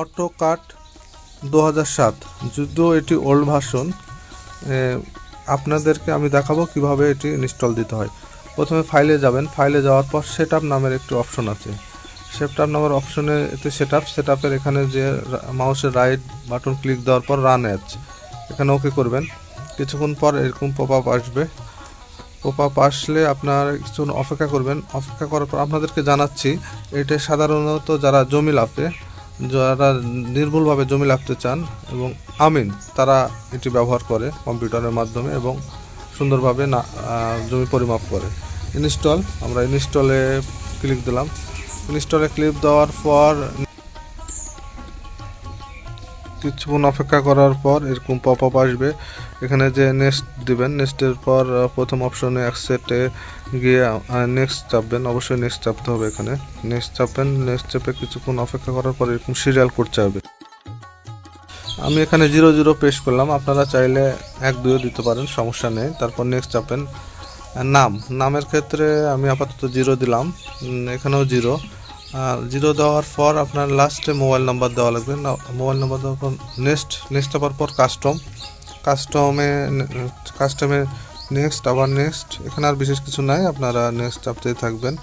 অটোকাড 2007, যদিও এটি old version. আপনাদেরকে আমি দেখাবো কিভাবে এটি ইনস্টল দিতে হয়। প্রথমে ফাইলে যাবেন, ফাইলে যাওয়ার পর সেটআপ নামের একটি অপশন আছে। সেটআপ নামের অপশনে এতে সেটআপের এখানে যে মাউসের রাইট বাটন ক্লিক দেওয়ার পর রান অ্যাজ, এখানে ওকে করবেন। কিছুক্ষণ পর এরকম পপআপ আসবে। পপআপ আসলে আপনার কিছুক্ষণ অপেক্ষা করবেন। অপেক্ষা করার পর আপনাদেরকে জানাচ্ছি, এটা সাধারণত যারা জমি লাভে, যারা নির্ভুলভাবে জমি লাভতে চান এবং আমিন, তারা এটি ব্যবহার করে কম্পিউটারের মাধ্যমে এবং সুন্দরভাবে জমি পরিমাপ করে। ইনস্টল, আমরা ইনস্টলে ক্লিক দিলাম। ইনস্টলে ক্লিক দেওয়ার পর কিছুক্ষণ অপেক্ষা করার পর এরকম পপআপ আসবে। এখানে যে নেক্সট দিবেন, নেক্সটের পর প্রথম অপশনে অ্যাকসেপ্টে গিয়ে নেক্সট চাপবেন। অবশ্যই নেক্সট চাপতে হবে। এখানে নেক্সট চাপবেন। নেক্সট চাপে কিছুক্ষণ অপেক্ষা করার পর এরকম সিরিয়াল কোড চাইবে। আমি এখানে 00 পেশ করলাম, আপনারা চাইলে 1-2 দিতে পারেন, সমস্যা নেই। তারপর নেক্সট চাপেন। নামের ক্ষেত্রে আমি আপাতত 0 দিলাম, এখানেও 0 দেওয়ার পর আপনার লাস্টে মোবাইল নাম্বার দেওয়া লাগবে। মোবাইল নাম্বার দেওয়ার পর নেক্সট চাপার পর কাস্টমে নেক্সট, আবার নেক্সট। এখানে আর বিশেষ কিছু নাই, আপনারা নেক্সট চাপতেই থাকবেন।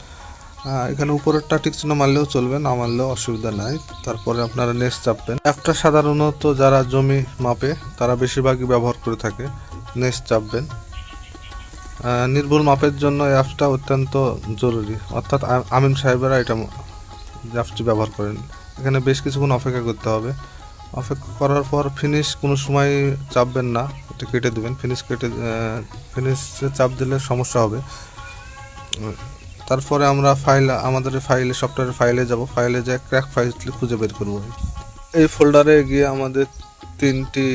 এখানে উপরেরটা টিক চিহ্ন মারলেও চলবে, না মারলেও অসুবিধা নাই। তারপরে আপনারা নেক্সট চাপবেন। অ্যাপটা সাধারণত যারা জমি মাপে তারা বেশিরভাগই ব্যবহার করে থাকে। নেক্সট চাপবেন। নির্ভুল মাপের জন্য এই অ্যাপটা অত্যন্ত জরুরি, অর্থাৎ আমিন সাহেবেরা এটা অ্যাপটি ব্যবহার করেন। এখানে বেশ কিছুক্ষণ অপেক্ষা করতে হবে। অপেক্ষা করার পর ফিনিশ কোনো সময় চাপবেন না, এটা কেটে দেবেন। ফিনিশে চাপ দিলে সমস্যা হবে। তারপরে আমরা আমাদের সফটওয়্যারের ফাইলে যাব। ফাইলে যে ক্র্যাক ফাইল খুঁজে বের করব। এই ফোল্ডারে গিয়ে আমাদের 3টি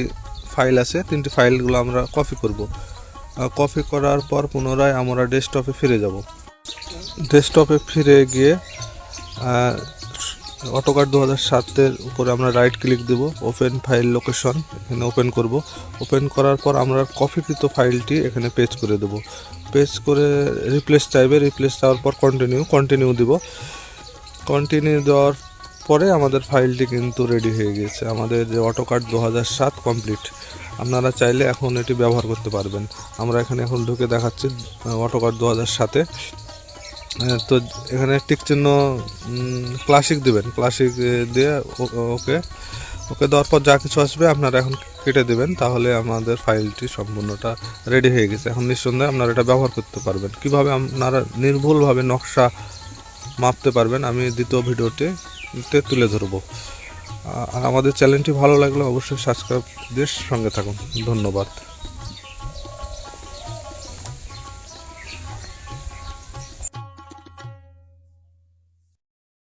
ফাইল আছে, 3টি ফাইলগুলো আমরা কপি করব। কপি করার পর পুনরায় আমরা ডেস্কটপে ফিরে যাব। ডেস্কটপে ফিরে গিয়ে অটোকাড 2007-এর উপরে আমরা রাইট ক্লিক দেব, ওপেন ফাইল লোকেশন, এখানে ওপেন করব। ওপেন করার পর আমরা কপিকৃত ফাইলটি এখানে পেজ করে দেব। পেজ করে রিপ্লেস চাইবে, রিপ্লেস চাওয়ার পর কন্টিনিউ দিব। কন্টিনিউ দেওয়ার পরে আমাদের ফাইলটি কিন্তু রেডি হয়ে গেছে। আমাদের যে অটোকাড 2007 কমপ্লিট। আপনারা চাইলে এখন এটি ব্যবহার করতে পারবেন। আমরা এখানে এখন ঢুকে দেখাচ্ছি অটোকাড 2007-এ। তো এখানে টিক চিহ্ন ক্লাসিক দিবেন, ক্লাসিক দিয়ে ওকে দেওয়ার পর যা কিছু আসবে আপনারা এখন কেটে দেবেন। তাহলে আমাদের ফাইলটি সম্পূর্ণটা রেডি হয়ে গেছে। এখন নিঃসন্দেহে আপনারা এটা ব্যবহার করতে পারবেন। কিভাবে আপনারা নির্ভুলভাবে নকশা মাপতে পারবেন আমি দ্বিতীয় ভিডিওতে তুলে ধরব। আর আমাদের চ্যানেলটি ভালো লাগলে অবশ্যই সাবস্ক্রাইব দিয়ে সঙ্গে থাকুন। ধন্যবাদ।